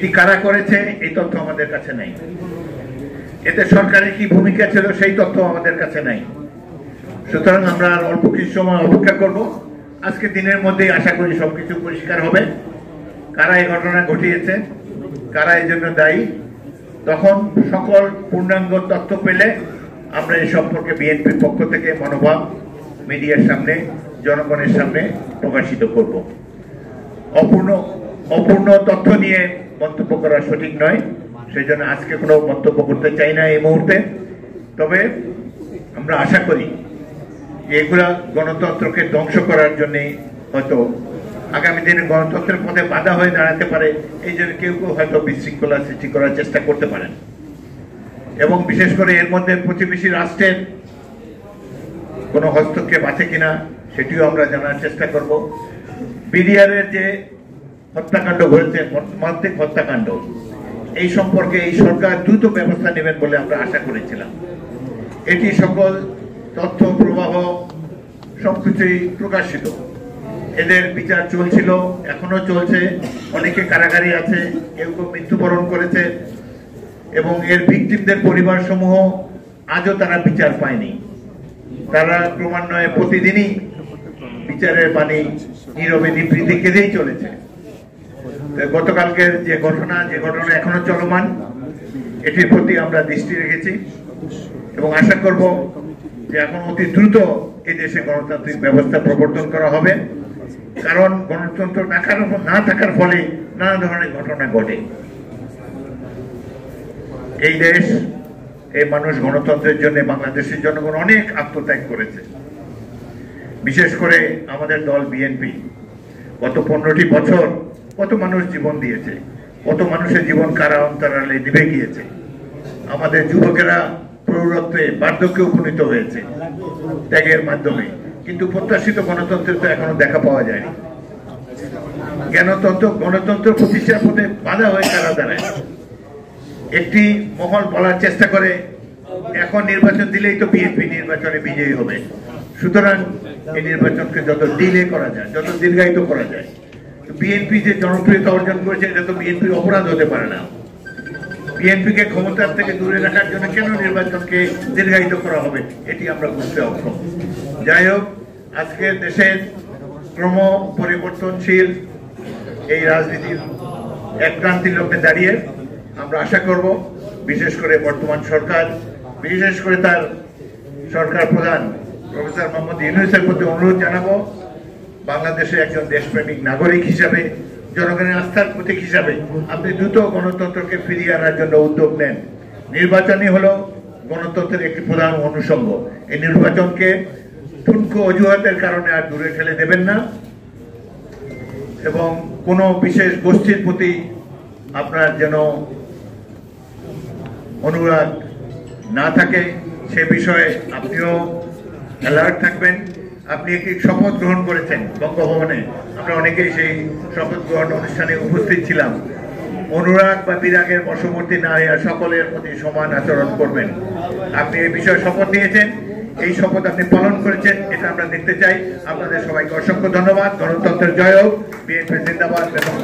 এটি কারা করেছে এই তথ্য আমাদের কাছে নাই। এতে সরকারের কি ভূমিকা ছিল সেই তথ্য আমাদের কাছে নাই। সুতরাং আমরা আর অল্প কিছু সময় অপেক্ষা করব। আজকে দিনের মধ্যেই আশা করি সবকিছু পরিষ্কার হবে, কারা এই ঘটনা ঘটিয়েছে, কারা এই জন্য দায়ী। তখন সকল পূর্ণাঙ্গ তথ্য পেলে আমরা এই সম্পর্কে বিএনপির পক্ষ থেকে মনোভাব মিডিয়ার সামনে, জনগণের সামনে প্রকাশিত করব। অপূর্ণ তথ্য নিয়ে মন্তব্য করা সঠিক নয়, সেই জন্য আজকে কোনো মন্তব্য করতে চাই না এই মুহূর্তে। তবে আমরা আশা করি যে এগুলা গণতন্ত্রকে ধ্বংস করার জন্য হয়তো আগামী দিনে গণতন্ত্রের পথে বাধা হয়ে দাঁড়াতে পারে, এই জন্য কেউ কেউ হয়তো বিশৃঙ্খলা সৃষ্টি করার চেষ্টা করতে পারেন। এবং বিশেষ করে এর মধ্যে প্রতিবেশী রাষ্ট্রের কোনো হস্তক্ষেপ আছে কিনা সেটিও আমরা জানার চেষ্টা করব। বিডিআরের যে হত্যাকাণ্ড ঘটেছে, মর্মান্তিক হত্যাকাণ্ড, এই সম্পর্কে এই সরকার দ্রুত ব্যবস্থা নেবেন বলে আমরা আশা করেছিলাম। এটি সকল তথ্য প্রবাহ সবকিছুই প্রকাশিত। এদের বিচার চলছিল, এখনো চলছে, অনেকে কারাগারে আছে, কেউ কেউ মৃত্যুবরণ করেছে এবং এর ভিকটিমদের পরিবার সমূহ আজও তারা বিচার পায়নি। তারা ক্রমান্বয়ে প্রতিদিনই বিচারের বাণী নীরবে নিভৃতে কেঁদেই চলেছে। গতকালকের যে ঘটনা এখনো চলমান, এটির প্রতি আমরা দৃষ্টি রেখেছি এবং আশা করব যে এখন অতি দ্রুত এই দেশে গণতান্ত্রিক ব্যবস্থা প্রবর্তন করা হবে। কারণ গণতন্ত্র না থাকার ফলে নানা ধরনের ঘটনা ঘটে। এই দেশ, এই মানুষ গণতন্ত্রের জন্য, বাংলাদেশের জনগণ অনেক আত্মত্যাগ করেছে। বিশেষ করে আমাদের দল বিএনপি গত 15টি বছর কত মানুষ জীবন দিয়েছে, কত মানুষের জীবন কারা অন্তরালে নিভে গিয়েছে। আমাদের যুবকেরা প্রৌঢ়ত্বে, বার্ধক্যে উপনীত হয়েছে ত্যাগের মাধ্যমে, কিন্তু প্রত্যাশিত গণতন্ত্রের তো এখনো দেখা পাওয়া যায়নি। গণতন্ত্র প্রতিষ্ঠার পথে বাধা হয়ে কারা দাঁড়ায়। একটি মহল বলার চেষ্টা করে এখন নির্বাচন দিলেই তো বিএনপি নির্বাচনে বিজয়ী হবে, সুতরাং এই নির্বাচনকে যত ডিলে করা যায়, যত দীর্ঘায়িত করা যায়। বিএনপি যে জনপ্রিয়তা অর্জন করেছে এটা তো বিএনপির অপরাধ হতে পারে না। বিএনপিকে ক্ষমতার থেকে দূরে রাখার জন্য কেন নির্বাচনকে দীর্ঘায়িত করা হবে, এটি আমরা বুঝতে অক্ষম। যাই হোক, আজকে দেশের ক্রম পরিবর্তনশীল এই রাজনীতির এক ক্রান্তির লক্ষ্যে দাঁড়িয়ে আমরা আশা করব, বিশেষ করে বর্তমান সরকার, বিশেষ করে তার সরকার প্রধান প্রফেসর মোহাম্মদ ইউনূসের প্রতি অনুরোধ জানাবো, বাংলাদেশে একজন দেশপ্রেমিক নাগরিক হিসাবে, জনগণের আস্থার প্রতীক হিসাবে আপনি দ্রুত গণতন্ত্রকে ফিরিয়ে আনার জন্য উদ্যোগ নেন। নির্বাচনই হলো গণতন্ত্রের একটি প্রধান অনুষঙ্গ। এই নির্বাচনকে ঠুনকো অজুহাতের কারণে আর দূরে ঠেলে দেবেন না এবং কোনো বিশেষ গোষ্ঠীর প্রতি আপনার যেন অনুরাগ না থাকে সে বিষয়ে আপনিও অ্যালার্ট থাকবেন। আপনি একটি শপথ গ্রহণ করেছেন বঙ্গভবনে, আমরা অনেকেই সেই শপথ গ্রহণ অনুষ্ঠানে উপস্থিত ছিলাম। অনুরাগ বা বিরাগের বশবর্তী না হয়ে সকলের প্রতি সমান আচরণ করবেন। আপনি এই বিষয়ে শপথ নিয়েছেন, এই শপথ আপনি পালন করেছেন, এটা আমরা দেখতে চাই। আপনাদের সবাইকে অসংখ্য ধন্যবাদ। গণতন্ত্রের জয় হোক। বিএনপি জিন্দাবাদ এবং